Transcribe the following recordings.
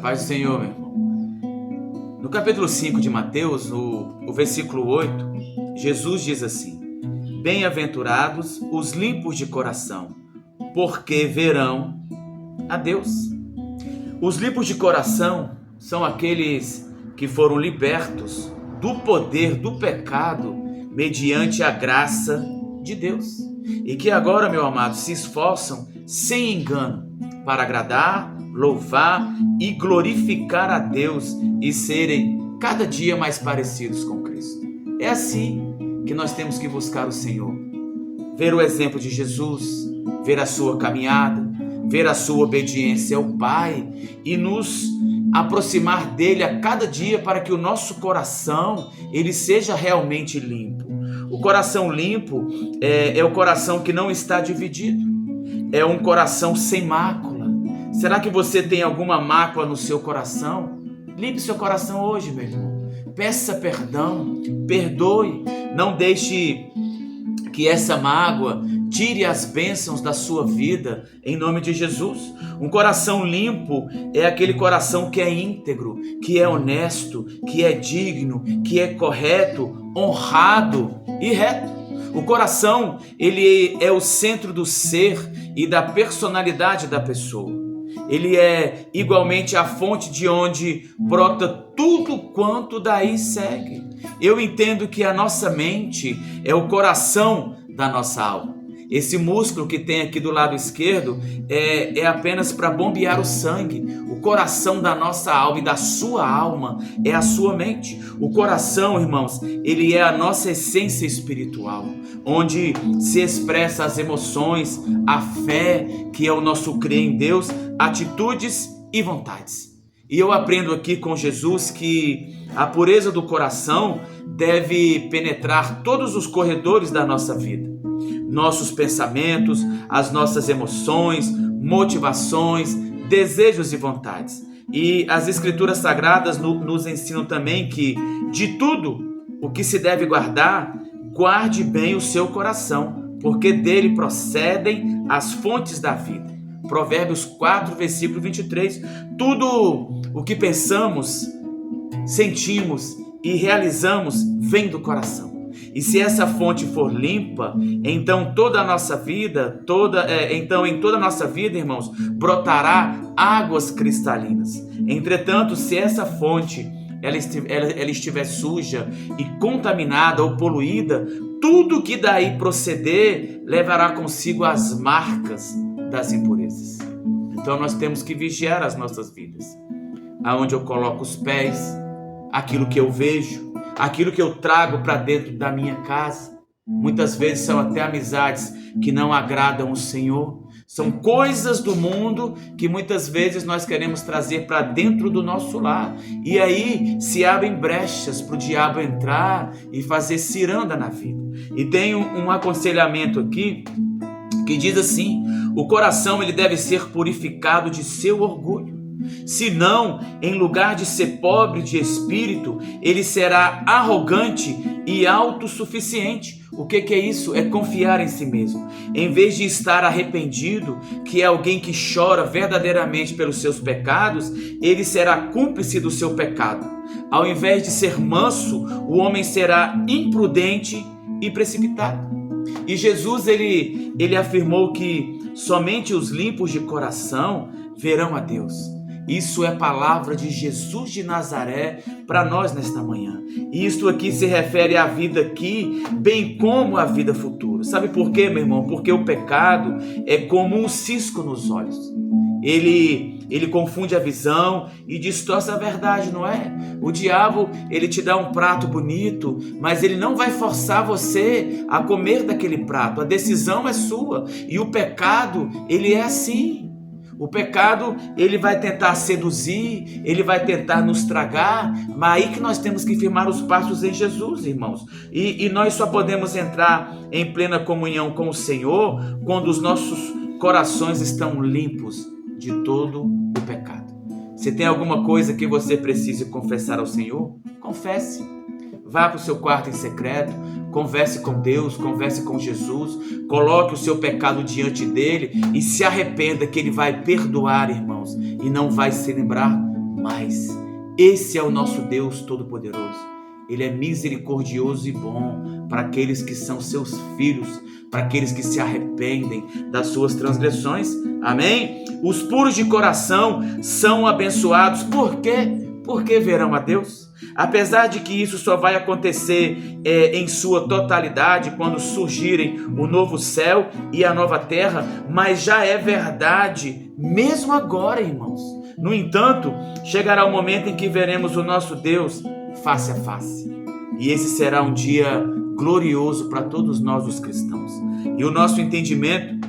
Paz do Senhor, meu irmão. No capítulo 5 de Mateus, no versículo 8, Jesus diz assim: Bem-aventurados os limpos de coração, porque verão a Deus. Os limpos de coração são aqueles que foram libertos do poder do pecado mediante a graça de Deus. E que agora, meu amado, se esforçam sem engano para agradar, louvar e glorificar a Deus e serem cada dia mais parecidos com Cristo. É assim que nós temos que buscar o Senhor. Ver o exemplo de Jesus, ver a sua caminhada, ver a sua obediência ao Pai e nos aproximar dele a cada dia para que o nosso coração ele seja realmente limpo. O coração limpo é o coração que não está dividido. É um coração sem mácula. Será que você tem alguma mácula no seu coração? Limpe seu coração hoje, meu irmão. Peça perdão, perdoe. Não deixe que essa mágoa tire as bênçãos da sua vida, em nome de Jesus. Um coração limpo é aquele coração que é íntegro, que é honesto, que é digno, que é correto, honrado e reto. O coração, ele é o centro do ser e da personalidade da pessoa. Ele é igualmente a fonte de onde brota tudo quanto daí segue. Eu entendo que a nossa mente é o coração da nossa alma. Esse músculo que tem aqui do lado esquerdo é apenas para bombear o sangue. O coração da nossa alma e da sua alma é a sua mente. O coração, irmãos, ele é a nossa essência espiritual, onde se expressa as emoções, a fé, que é o nosso crer em Deus, atitudes e vontades. E eu aprendo aqui com Jesus que a pureza do coração deve penetrar todos os corredores da nossa vida. Nossos pensamentos, as nossas emoções, motivações, desejos e vontades. E as Escrituras Sagradas nos ensinam também que de tudo o que se deve guardar, guarde bem o seu coração, porque dele procedem as fontes da vida. Provérbios 4, versículo 23. Tudo o que pensamos, sentimos e realizamos vem do coração. E se essa fonte for limpa, então toda a nossa vida, em toda a nossa vida, irmãos, brotará águas cristalinas. Entretanto, se essa fonte ela estiver suja e contaminada ou poluída, tudo que daí proceder levará consigo as marcas das impurezas. Então nós temos que vigiar as nossas vidas. Aonde eu coloco os pés, aquilo que eu vejo, aquilo que eu trago para dentro da minha casa. Muitas vezes são até amizades que não agradam o Senhor. São coisas do mundo que muitas vezes nós queremos trazer para dentro do nosso lar. E aí se abrem brechas para o diabo entrar e fazer ciranda na vida. E tem um aconselhamento aqui que diz assim: o coração ele deve ser purificado de seu orgulho. Senão, em lugar de ser pobre de espírito, ele será arrogante e autossuficiente. O que é isso? É confiar em si mesmo. Em vez de estar arrependido, que é alguém que chora verdadeiramente pelos seus pecados, ele será cúmplice do seu pecado. Ao invés de ser manso, o homem será imprudente e precipitado. E Jesus ele afirmou que somente os limpos de coração verão a Deus. Isso é palavra de Jesus de Nazaré para nós nesta manhã. E isto aqui se refere à vida aqui, bem como à vida futura. Sabe por quê, meu irmão? Porque o pecado é como um cisco nos olhos. Ele confunde a visão e distorce a verdade, não é? O diabo, ele te dá um prato bonito, mas ele não vai forçar você a comer daquele prato. A decisão é sua. E o pecado, ele é assim. O pecado, ele vai tentar seduzir, ele vai tentar nos tragar, mas aí que nós temos que firmar os passos em Jesus, irmãos. E nós só podemos entrar em plena comunhão com o Senhor quando os nossos corações estão limpos de todo o pecado. Se tem alguma coisa que você precise confessar ao Senhor, confesse. Vá para o seu quarto em secreto, converse com Deus, converse com Jesus, coloque o seu pecado diante dele e se arrependa que ele vai perdoar, irmãos, e não vai se lembrar mais. Esse é o nosso Deus Todo-Poderoso. Ele é misericordioso e bom para aqueles que são seus filhos, para aqueles que se arrependem das suas transgressões. Amém? Os puros de coração são abençoados. Por quê? Porque verão a Deus. Apesar de que isso só vai acontecer em sua totalidade quando surgirem o novo céu e a nova terra, mas já é verdade mesmo agora, irmãos. No entanto, chegará o momento em que veremos o nosso Deus face a face. E esse será um dia glorioso para todos nós, os cristãos. E o nosso entendimento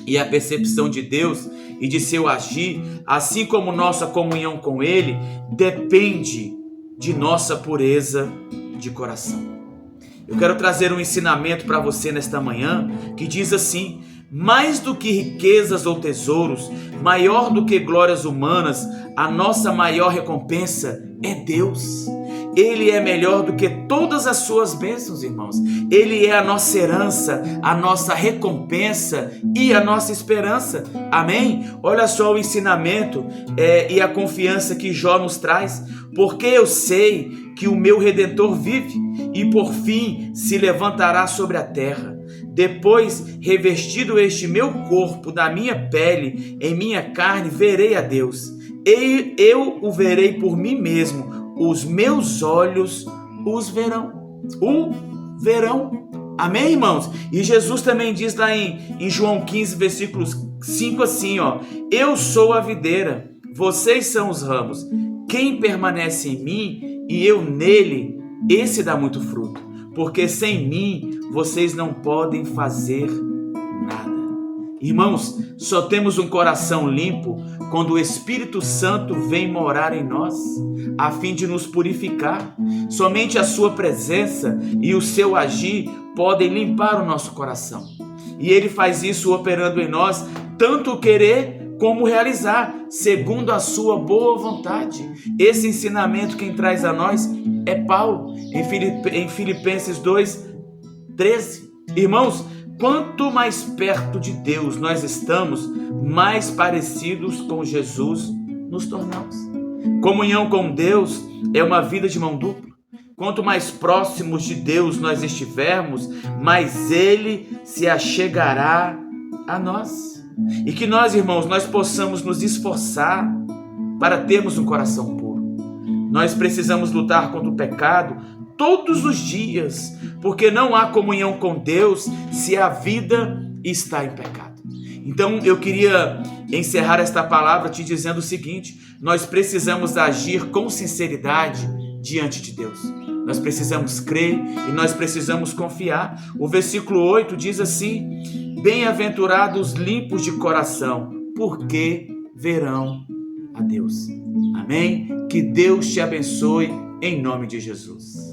e a percepção de Deus e de seu agir, assim como nossa comunhão com Ele, depende de nossa pureza de coração. Eu quero trazer um ensinamento para você nesta manhã que diz assim: mais do que riquezas ou tesouros, maior do que glórias humanas, a nossa maior recompensa é Deus. Ele é melhor do que todas as suas bênçãos, irmãos. Ele é a nossa herança, a nossa recompensa e a nossa esperança. Amém? Olha só o ensinamento e a confiança que Jó nos traz. Porque eu sei que o meu Redentor vive e por fim se levantará sobre a terra. Depois, revestido este meu corpo da minha pele, em minha carne, verei a Deus. Eu o verei por mim mesmo. Os meus olhos os verão. O verão. Amém, irmãos? E Jesus também diz lá em João 15, versículos 5 assim, ó: eu sou a videira, vocês são os ramos. Quem permanece em mim e eu nele, esse dá muito fruto. Porque sem mim vocês não podem fazer nada. Irmãos, só temos um coração limpo quando o Espírito Santo vem morar em nós, a fim de nos purificar. Somente a sua presença e o seu agir podem limpar o nosso coração. E ele faz isso operando em nós, tanto o querer como realizar, segundo a sua boa vontade. Esse ensinamento quem traz a nós é Paulo, em Filipenses 2:13. Irmãos, quanto mais perto de Deus nós estamos, mais parecidos com Jesus nos tornamos. Comunhão com Deus é uma vida de mão dupla. Quanto mais próximos de Deus nós estivermos, mais Ele se achegará a nós. E que nós, irmãos, nós possamos nos esforçar para termos um coração puro. Nós precisamos lutar contra o pecado todos os dias, porque não há comunhão com Deus se a vida está em pecado. Então eu queria encerrar esta palavra te dizendo o seguinte: nós precisamos agir com sinceridade diante de Deus. Nós precisamos crer e nós precisamos confiar. O versículo 8 diz assim: bem-aventurados limpos de coração, porque verão a Deus. Amém? Que Deus te abençoe em nome de Jesus.